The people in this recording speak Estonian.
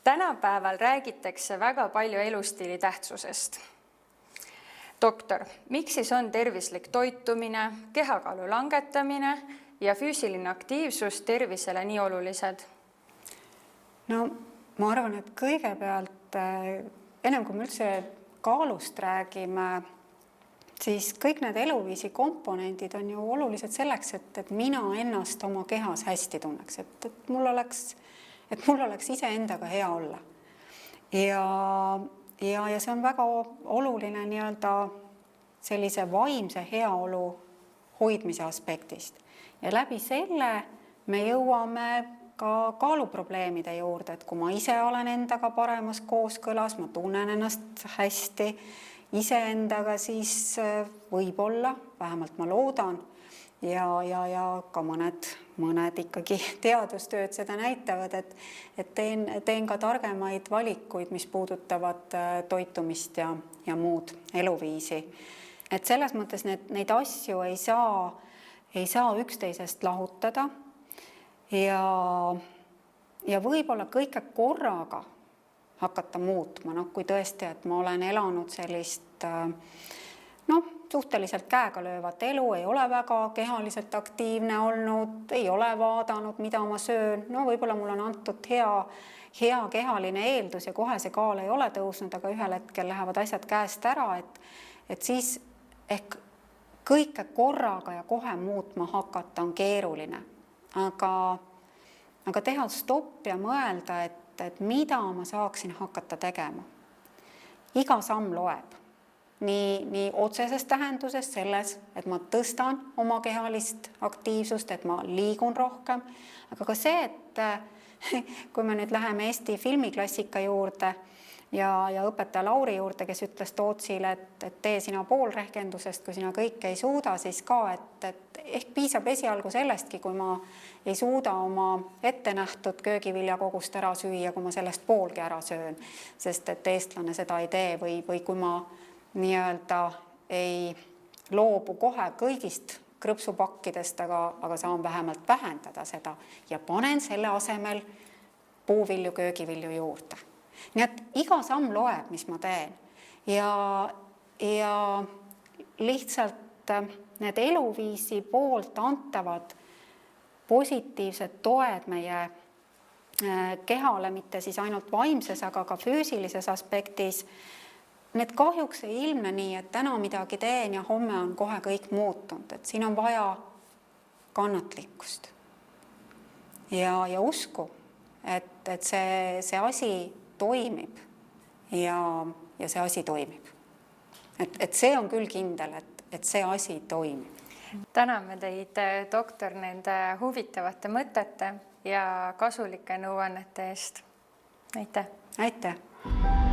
Tänapäeval räägitakse väga palju elustiili tähtsusest. Doktor, miks siis on tervislik toitumine, kehakaalu langetamine ja füüsiline aktiivsus tervisele nii olulised? No ma arvan, et kõigepealt ennem kui me üldse kaalust räägime, siis kõik need eluviisi komponendid on ju olulised selleks, et mina ennast oma kehas hästi tunneks, et mul oleks iseendaga hea olla. Ja see on väga oluline sellise vaimse heaolu hoidmise aspektist. Ja läbi selle me jõuame ka kaaluprobleemide juurde, et kui ma ise olen endaga paremas kooskõlas, ma tunnen ennast hästi iseendaga, siis võib-olla, vähemalt ma loodan, ja ka mõned ikkagi teadustööd seda näitavad, et teen ka targemaid valikuid, mis puudutavad toitumist ja muud eluviisi. Et selles mõttes neid asju ei saa üksteisest lahutada ja võib-olla kõike korraga hakata muutma, kui tõesti, et ma olen elanud sellist suhteliselt käega löövat elu, ei ole väga kehaliselt aktiivne olnud, ei ole vaadanud, mida ma söön, võib-olla mul on antud hea kehaline eeldus ja kohe see kaal ei ole tõusnud, aga ühel hetkel lähevad asjad käest ära, et siis ehk kõike korraga ja kohe muutma hakata on keeruline. Aga teha stopp ja mõelda, et mida ma saaksin hakata tegema. Iga samm loeb. Nii otseses tähenduses selles, et ma tõstan oma kehalist aktiivsust, et ma liigun rohkem, aga ka see, et kui me nüüd läheme Eesti filmiklassika juurde ja õpetaja Lauri juurde, kes ütles Tootsile, et tee sina pool rehkendusest, kui sina kõike ei suuda, siis ka, et ehk piisab esialgu sellestki, kui ma ei suuda oma ettenähtud köögiviljakogust ära süüa, kui ma sellest poolgi ära söön, sest et eestlane seda ei tee või kui ma ei loobu kohe kõigist krõpsupakkidest, aga saan vähemalt vähendada seda ja panen selle asemel puuvilju, köögivilju juurde. Nii et iga samm loeb, mis ma teen ja lihtsalt need eluviisi poolt antavad positiivsed toed meie kehale, mitte siis ainult vaimses, aga ka füüsilises aspektis. Need kahjuks ei ilmne nii, et täna midagi teen ja homme on kohe kõik muutunud, et siin on vaja kannatlikkust ja usku, et see asi toimib ja see asi toimib. Et see on küll kindel, et see asi toimib. Täname teid, doktor, nende huvitavate mõtete ja kasulike nõuannete eest. Aitäh! Aitäh!